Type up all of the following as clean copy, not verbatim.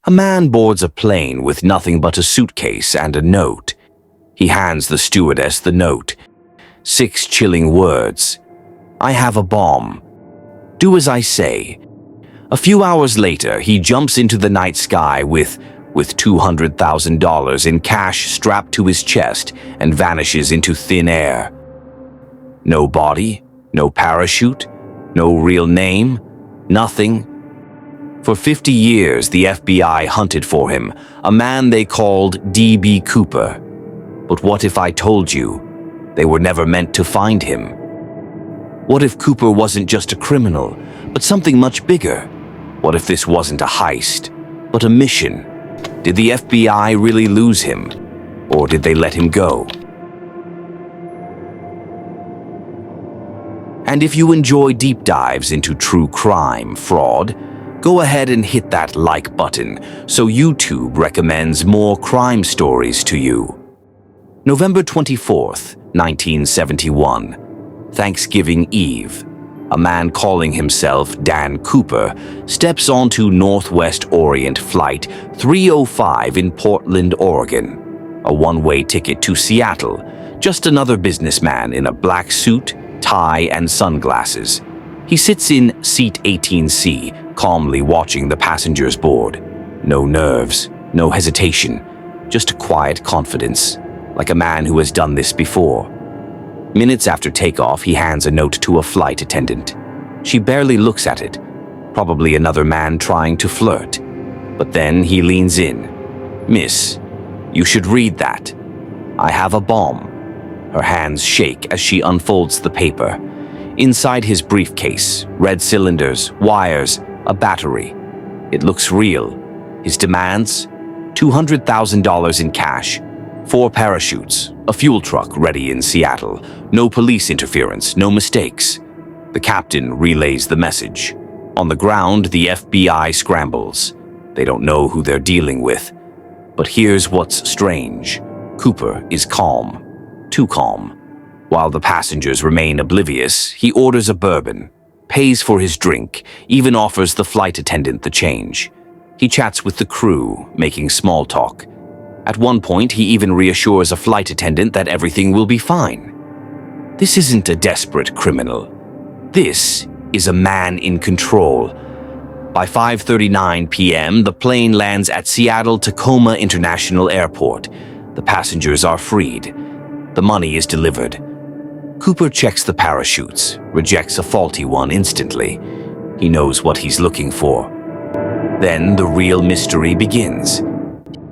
A man boards a plane with nothing but a suitcase and a note. He hands the stewardess the note. 6 chilling words. I have a bomb. Do as I say. A few hours later, he jumps into the night sky with $200,000 in cash strapped to his chest and vanishes into thin air. No body, no parachute, no real name, nothing. For 50 years, the FBI hunted for him, a man they called D.B. Cooper. But what if I told you they were never meant to find him? What if Cooper wasn't just a criminal, but something much bigger? What if this wasn't a heist, but a mission? Did the FBI really lose him, or did they let him go? And if you enjoy deep dives into true crime, fraud, go ahead and hit that like button so YouTube recommends more crime stories to you. November 24th, 1971, Thanksgiving Eve. A man calling himself Dan Cooper steps onto Northwest Orient Flight 305 in Portland, Oregon. A one-way ticket to Seattle, just another businessman in a black suit, tie, and sunglasses. He sits in seat 18C, calmly watching the passengers board. No nerves, no hesitation, just a quiet confidence, like a man who has done this before. Minutes after takeoff, he hands a note to a flight attendant. She barely looks at it, probably another man trying to flirt. But then he leans in. Miss, you should read that. I have a bomb. Her hands shake as she unfolds the paper. Inside his briefcase, red cylinders, wires, a battery. It looks real. His demands? $200,000 in cash, 4 parachutes, a fuel truck ready in Seattle, no police interference, no mistakes. The captain relays the message. On the ground, the FBI scrambles. They don't know who they're dealing with. But here's what's strange. Cooper is calm. Too calm. While the passengers remain oblivious, he orders a bourbon, pays for his drink, even offers the flight attendant the change. He chats with the crew, making small talk. At one point, he even reassures a flight attendant that everything will be fine. This isn't a desperate criminal. This is a man in control. By 5:39 p.m., the plane lands at Seattle-Tacoma International Airport. The passengers are freed. The money is delivered. Cooper checks the parachutes, rejects a faulty one instantly. He knows what he's looking for. Then the real mystery begins.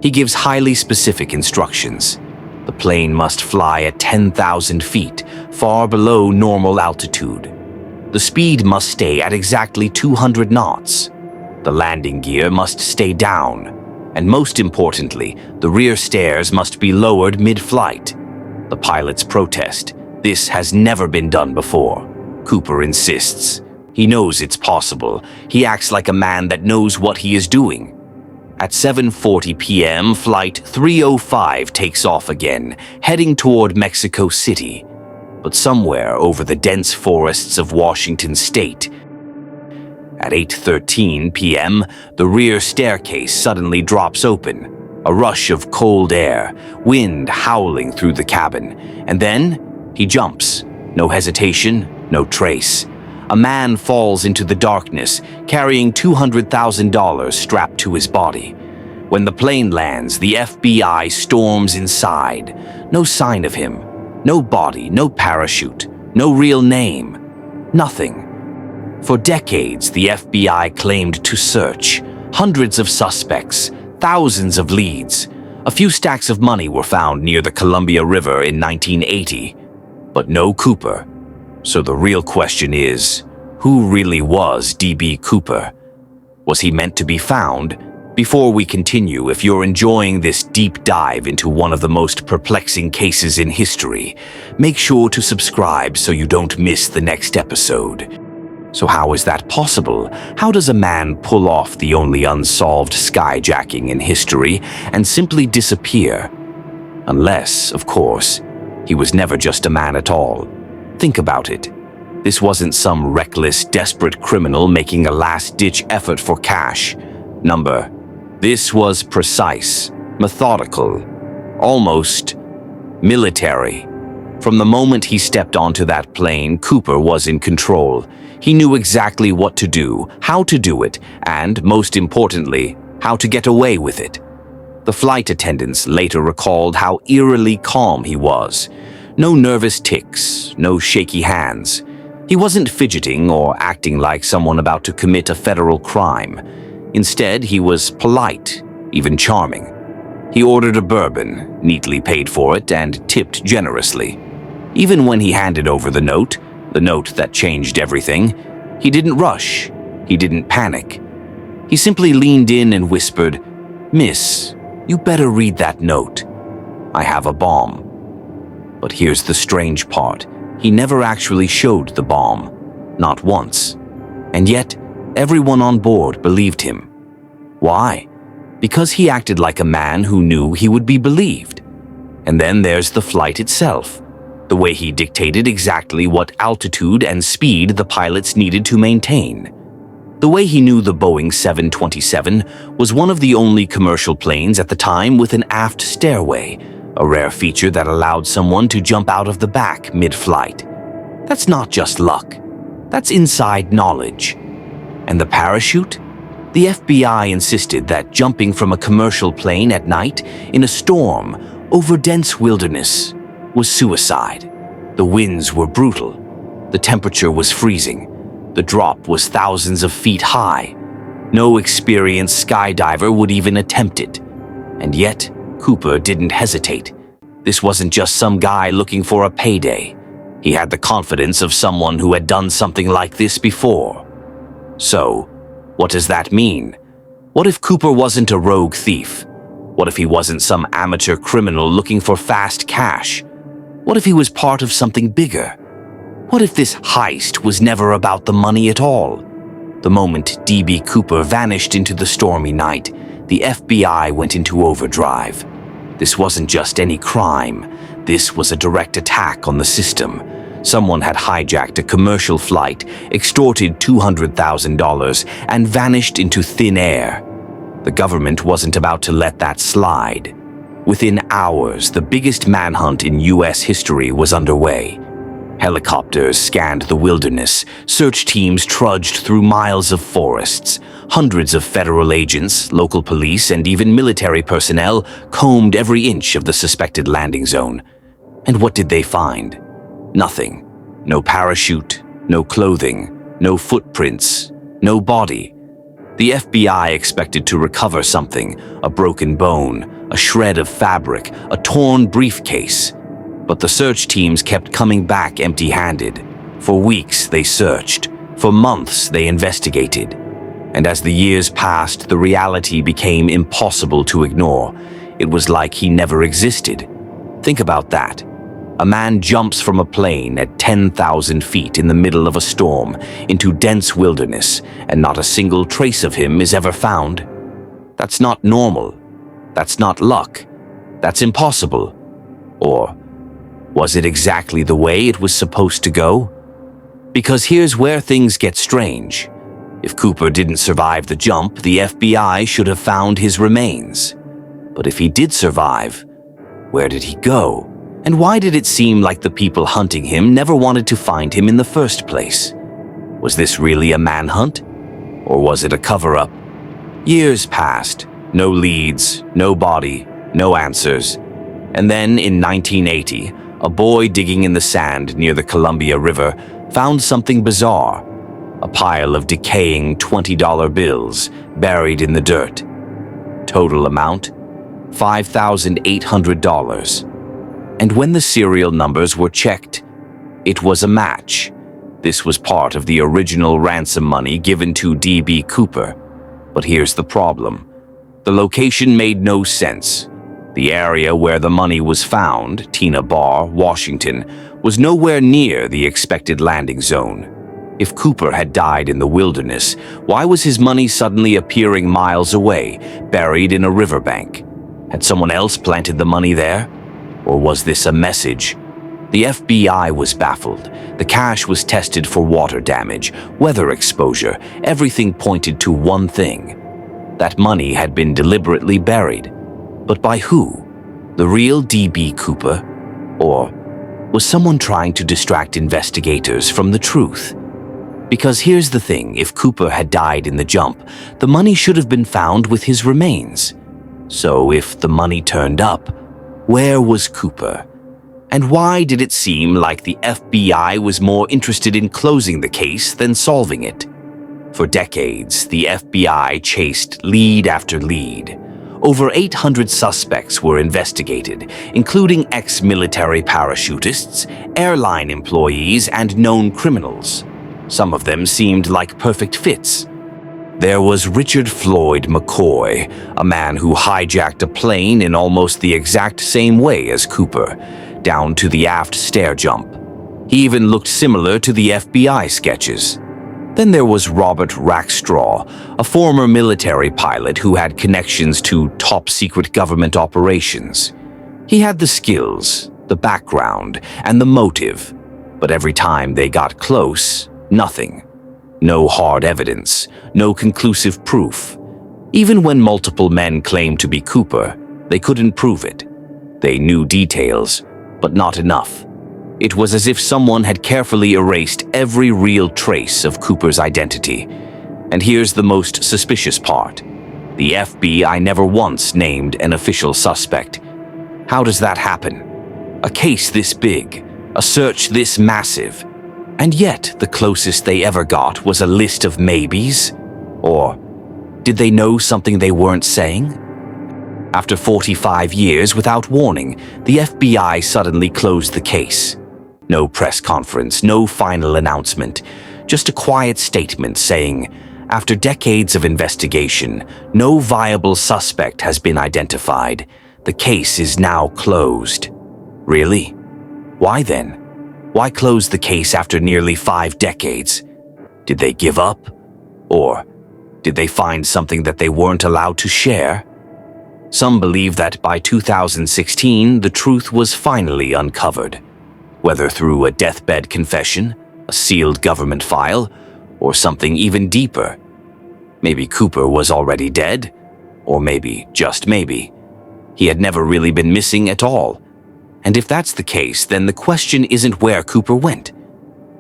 He gives highly specific instructions. The plane must fly at 10,000 feet, far below normal altitude. The speed must stay at exactly 200 knots. The landing gear must stay down. And most importantly, the rear stairs must be lowered mid-flight. The pilots protest. This has never been done before. Cooper insists. He knows it's possible. He acts like a man that knows what he is doing. At 7:40 p.m., Flight 305 takes off again, heading toward Mexico City. But somewhere over the dense forests of Washington state. At 8:13 p.m., the rear staircase suddenly drops open. A rush of cold air, wind howling through the cabin. And then he jumps. No hesitation, no trace. A man falls into the darkness, carrying $200,000 strapped to his body. When the plane lands, the FBI storms inside. No sign of him. No body, no parachute, no real name. Nothing. For decades, the FBI claimed to search. Hundreds of suspects, thousands of leads. A few stacks of money were found near the Columbia River in 1980. But no Cooper. So the real question is, who really was D.B. Cooper? Was he meant to be found? Before we continue, if you're enjoying this deep dive into one of the most perplexing cases in history, make sure to subscribe so you don't miss the next episode. So how is that possible? How does a man pull off the only unsolved skyjacking in history and simply disappear? Unless, of course, he was never just a man at all. Think about it. This wasn't some reckless, desperate criminal making a last-ditch effort for cash. Number This was precise, methodical, almost military. From the moment he stepped onto that plane, Cooper was in control. He knew exactly what to do, how to do it, and, most importantly, how to get away with it. The flight attendants later recalled how eerily calm he was. No nervous tics, no shaky hands. He wasn't fidgeting or acting like someone about to commit a federal crime. Instead, he was polite, even charming. He ordered a bourbon, neatly paid for it, and tipped generously. Even when he handed over the note that changed everything, he didn't rush, he didn't panic. He simply leaned in and whispered, "Miss, you better read that note. I have a bomb." But here's the strange part. He never actually showed the bomb, not once. And yet, everyone on board believed him. Why? Because he acted like a man who knew he would be believed. And then there's the flight itself. The way he dictated exactly what altitude and speed the pilots needed to maintain. The way he knew the Boeing 727 was one of the only commercial planes at the time with an aft stairway, a rare feature that allowed someone to jump out of the back mid-flight. That's not just luck. That's inside knowledge. And the parachute? The FBI insisted that jumping from a commercial plane at night in a storm over dense wilderness was suicide. The winds were brutal. The temperature was freezing. The drop was thousands of feet high. No experienced skydiver would even attempt it. And yet, Cooper didn't hesitate. This wasn't just some guy looking for a payday. He had the confidence of someone who had done something like this before. So, what does that mean? What if Cooper wasn't a rogue thief? What if he wasn't some amateur criminal looking for fast cash? What if he was part of something bigger? What if this heist was never about the money at all? The moment D.B. Cooper vanished into the stormy night, the FBI went into overdrive. This wasn't just any crime. This was a direct attack on the system. Someone had hijacked a commercial flight, extorted $200,000, and vanished into thin air. The government wasn't about to let that slide. Within hours, the biggest manhunt in U.S. history was underway. Helicopters scanned the wilderness, search teams trudged through miles of forests. Hundreds of federal agents, local police, and even military personnel combed every inch of the suspected landing zone. And what did they find? Nothing. No parachute, no clothing, no footprints, no body. The FBI expected to recover something, a broken bone, a shred of fabric, a torn briefcase. But the search teams kept coming back empty-handed. For weeks they searched. For months they investigated. And as the years passed, the reality became impossible to ignore. It was like he never existed. Think about that. A man jumps from a plane at 10,000 feet in the middle of a storm into dense wilderness, and not a single trace of him is ever found. That's not normal. That's not luck. That's impossible. Or was it exactly the way it was supposed to go? Because here's where things get strange. If Cooper didn't survive the jump, the FBI should have found his remains. But if he did survive, where did he go? And why did it seem like the people hunting him never wanted to find him in the first place? Was this really a manhunt? Or was it a cover-up? Years passed. No leads, no body, no answers. And then in 1980, a boy digging in the sand near the Columbia River found something bizarre. A pile of decaying $20 bills buried in the dirt. Total amount, $5,800. And when the serial numbers were checked, it was a match. This was part of the original ransom money given to D.B. Cooper. But here's the problem. The location made no sense. The area where the money was found, Tina Bar, Washington, was nowhere near the expected landing zone. If Cooper had died in the wilderness, why was his money suddenly appearing miles away, buried in a riverbank? Had someone else planted the money there? Or was this a message? The FBI was baffled. The cash was tested for water damage, weather exposure. Everything pointed to one thing. That money had been deliberately buried. But by who? The real D.B. Cooper? Or was someone trying to distract investigators from the truth? Because here's the thing, if Cooper had died in the jump, the money should have been found with his remains. So if the money turned up, where was Cooper? And why did it seem like the FBI was more interested in closing the case than solving it? For decades, the FBI chased lead after lead. Over 800 suspects were investigated, including ex-military parachutists, airline employees, and known criminals. Some of them seemed like perfect fits. There was Richard Floyd McCoy, a man who hijacked a plane in almost the exact same way as Cooper, down to the aft stair jump. He even looked similar to the FBI sketches. Then there was Robert Rackstraw, a former military pilot who had connections to top-secret government operations. He had the skills, the background, and the motive, but every time they got close, nothing. No hard evidence, no conclusive proof. Even when multiple men claimed to be Cooper, they couldn't prove it. They knew details, but not enough. It was as if someone had carefully erased every real trace of Cooper's identity. And here's the most suspicious part. The FBI never once named an official suspect. How does that happen? A case this big, a search this massive, and yet the closest they ever got was a list of maybes? Or did they know something they weren't saying? After 45 years without warning, the FBI suddenly closed the case. No press conference, no final announcement, just a quiet statement saying, after decades of investigation, no viable suspect has been identified. The case is now closed. Really? Why then? Why close the case after nearly 5 decades? Did they give up? Or did they find something that they weren't allowed to share? Some believe that by 2016, the truth was finally uncovered, whether through a deathbed confession, a sealed government file, or something even deeper. Maybe Cooper was already dead, or maybe, just maybe, he had never really been missing at all. And if that's the case, then the question isn't where Cooper went.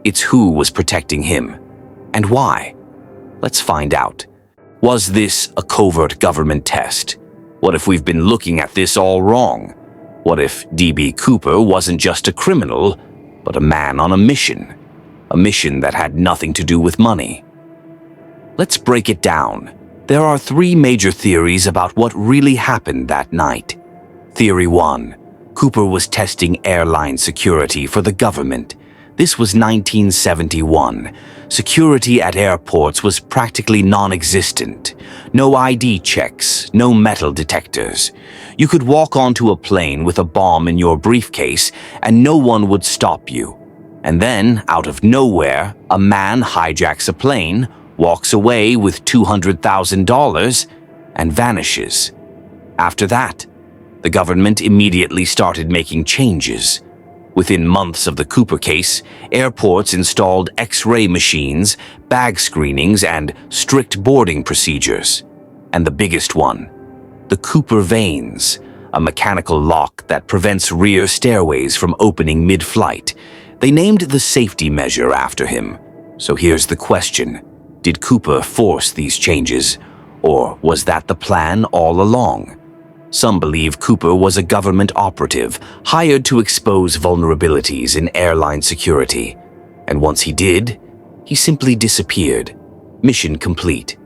It's who was protecting him, and why. Let's find out. Was this a covert government test? What if we've been looking at this all wrong? What if D.B. Cooper wasn't just a criminal, but a man on a mission that had nothing to do with money? Let's break it down. There are 3 major theories about what really happened that night. Theory 1. Cooper was testing airline security for the government. This was 1971. Security at airports was practically non-existent. No ID checks, no metal detectors. You could walk onto a plane with a bomb in your briefcase and no one would stop you. And then, out of nowhere, a man hijacks a plane, walks away with $200,000, and vanishes. After that, the government immediately started making changes. Within months of the Cooper case, airports installed X-ray machines, bag screenings, and strict boarding procedures. And the biggest one, the Cooper vanes, a mechanical lock that prevents rear stairways from opening mid-flight. They named the safety measure after him. So here's the question. Did Cooper force these changes, or was that the plan all along? Some believe Cooper was a government operative hired to expose vulnerabilities in airline security. And once he did, he simply disappeared. Mission complete.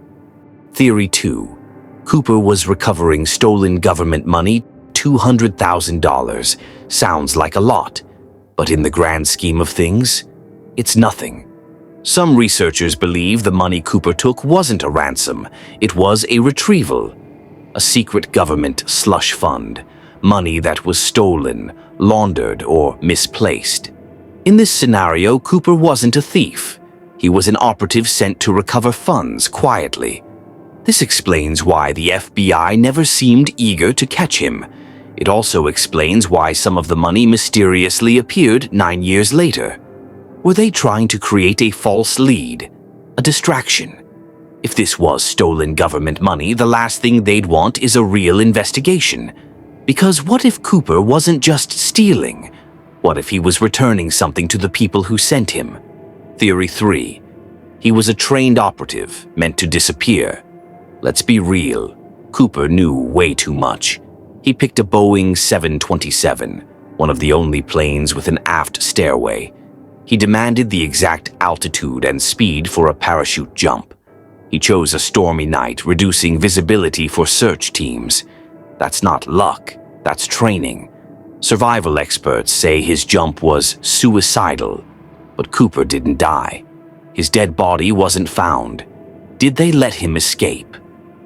Theory 2. Cooper was recovering stolen government money, $200,000. Sounds like a lot, but in the grand scheme of things, it's nothing. Some researchers believe the money Cooper took wasn't a ransom, it was a retrieval. A secret government slush fund, money that was stolen, laundered, or misplaced. In this scenario, Cooper wasn't a thief. He was an operative sent to recover funds quietly. This explains why the FBI never seemed eager to catch him. It also explains why some of the money mysteriously appeared 9 years later. Were they trying to create a false lead? A distraction? If this was stolen government money, the last thing they'd want is a real investigation. Because what if Cooper wasn't just stealing? What if he was returning something to the people who sent him? Theory 3. He was a trained operative, meant to disappear. Let's be real. Cooper knew way too much. He picked a Boeing 727, one of the only planes with an aft stairway. He demanded the exact altitude and speed for a parachute jump. He chose a stormy night, reducing visibility for search teams. That's not luck, that's training. Survival experts say his jump was suicidal, but Cooper didn't die. His dead body wasn't found. Did they let him escape?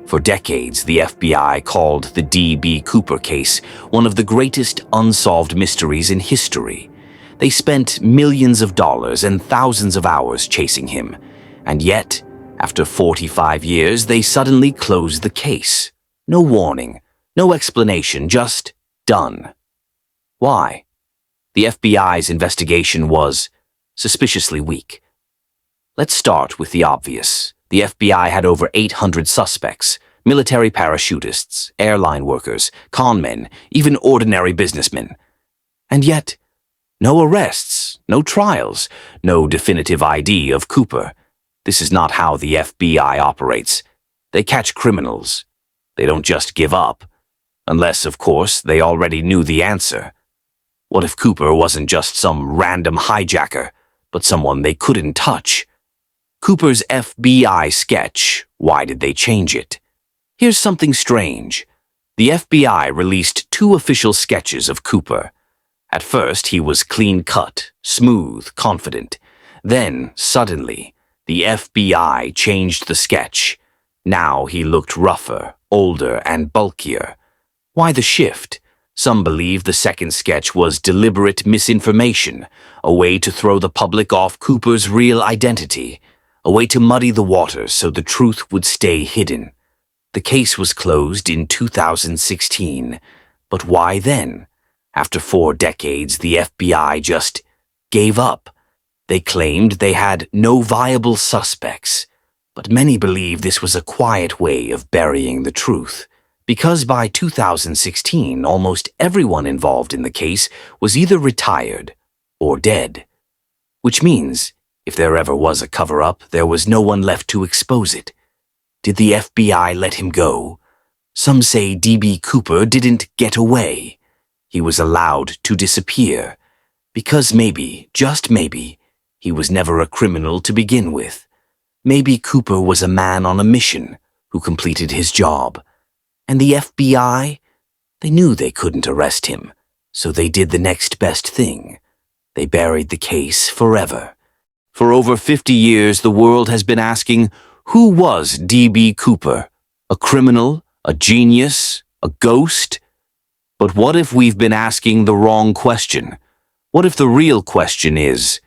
For decades, the FBI called the D.B. Cooper case one of the greatest unsolved mysteries in history. They spent millions of dollars and thousands of hours chasing him, and yet, after 45 years, they suddenly closed the case. No warning, no explanation, just done. Why? The FBI's investigation was suspiciously weak. Let's start with the obvious. The FBI had over 800 suspects, military parachutists, airline workers, con men, even ordinary businessmen. And yet, no arrests, no trials, no definitive ID of Cooper. This is not how the FBI operates. They catch criminals. They don't just give up. Unless, of course, they already knew the answer. What if Cooper wasn't just some random hijacker, but someone they couldn't touch? Cooper's FBI sketch, why did they change it? Here's something strange. The FBI released 2 official sketches of Cooper. At first, he was clean-cut, smooth, confident. Then, suddenly, the FBI changed the sketch. Now he looked rougher, older, and bulkier. Why the shift? Some believe the second sketch was deliberate misinformation, a way to throw the public off Cooper's real identity, a way to muddy the waters so the truth would stay hidden. The case was closed in 2016, but why then? After 4 decades, the FBI just gave up. They claimed they had no viable suspects, but many believe this was a quiet way of burying the truth. Because by 2016, almost everyone involved in the case was either retired or dead. Which means, if there ever was a cover-up, there was no one left to expose it. Did the FBI let him go? Some say D.B. Cooper didn't get away. He was allowed to disappear. Because maybe, just maybe, he was never a criminal to begin with. Maybe Cooper was a man on a mission who completed his job. And the FBI? They knew they couldn't arrest him, so they did the next best thing. They buried the case forever. For over 50 years, the world has been asking, who was D.B. Cooper? A criminal? A genius? A ghost? But what if we've been asking the wrong question? What if the real question is,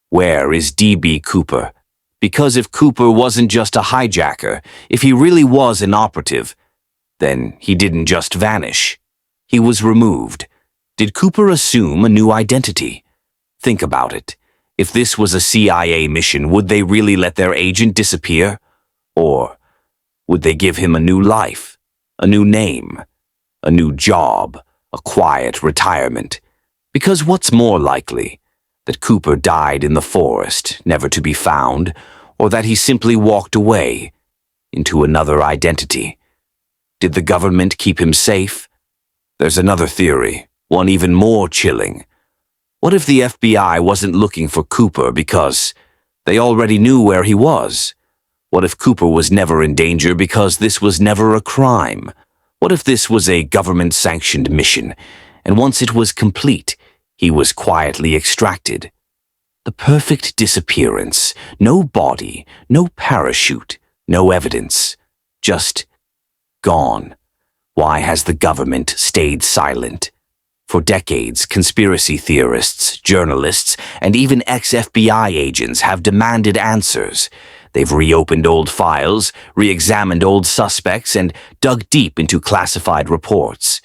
where is D.B. Cooper? Because if Cooper wasn't just a hijacker, if he really was an operative, then he didn't just vanish. He was removed. Did Cooper assume a new identity? Think about it. If this was a CIA mission, would they really let their agent disappear? Or would they give him a new life, a new name, a new job, a quiet retirement? Because what's more likely? That Cooper died in the forest, never to be found, or that he simply walked away into another identity? Did the government keep him safe? There's another theory, one even more chilling. What if the FBI wasn't looking for Cooper because they already knew where he was? What if Cooper was never in danger because this was never a crime? What if this was a government-sanctioned mission, and once it was complete, he was quietly extracted? The perfect disappearance, no body, no parachute, no evidence, just gone. Why has the government stayed silent? For decades, conspiracy theorists, journalists, and even ex-FBI agents have demanded answers. They've reopened old files, re-examined old suspects, and dug deep into classified reports.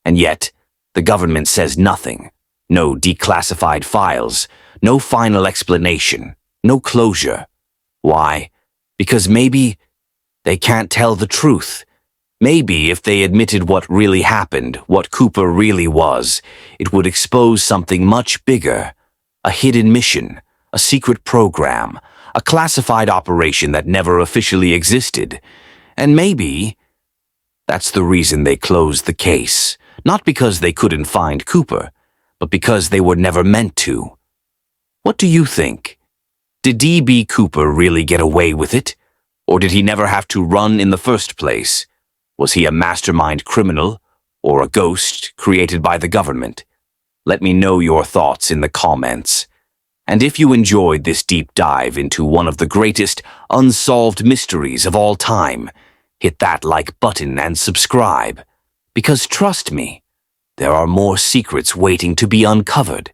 And yet, the government says nothing. No declassified files, no final explanation, no closure. Why? Because maybe They can't tell the truth. Maybe if they admitted what really happened, what Cooper really was, it would expose something much bigger. A hidden mission, a secret program, a classified operation that never officially existed. And maybe that's the reason they closed the case. Not because they couldn't find Cooper, but because they were never meant to. What do you think? Did D.B. Cooper really get away with it? Or did he never have to run in the first place? Was he a mastermind criminal or a ghost created by the government? Let me know your thoughts in the comments. And if you enjoyed this deep dive into one of the greatest unsolved mysteries of all time, hit that like button and subscribe. Because trust me, there are more secrets waiting to be uncovered.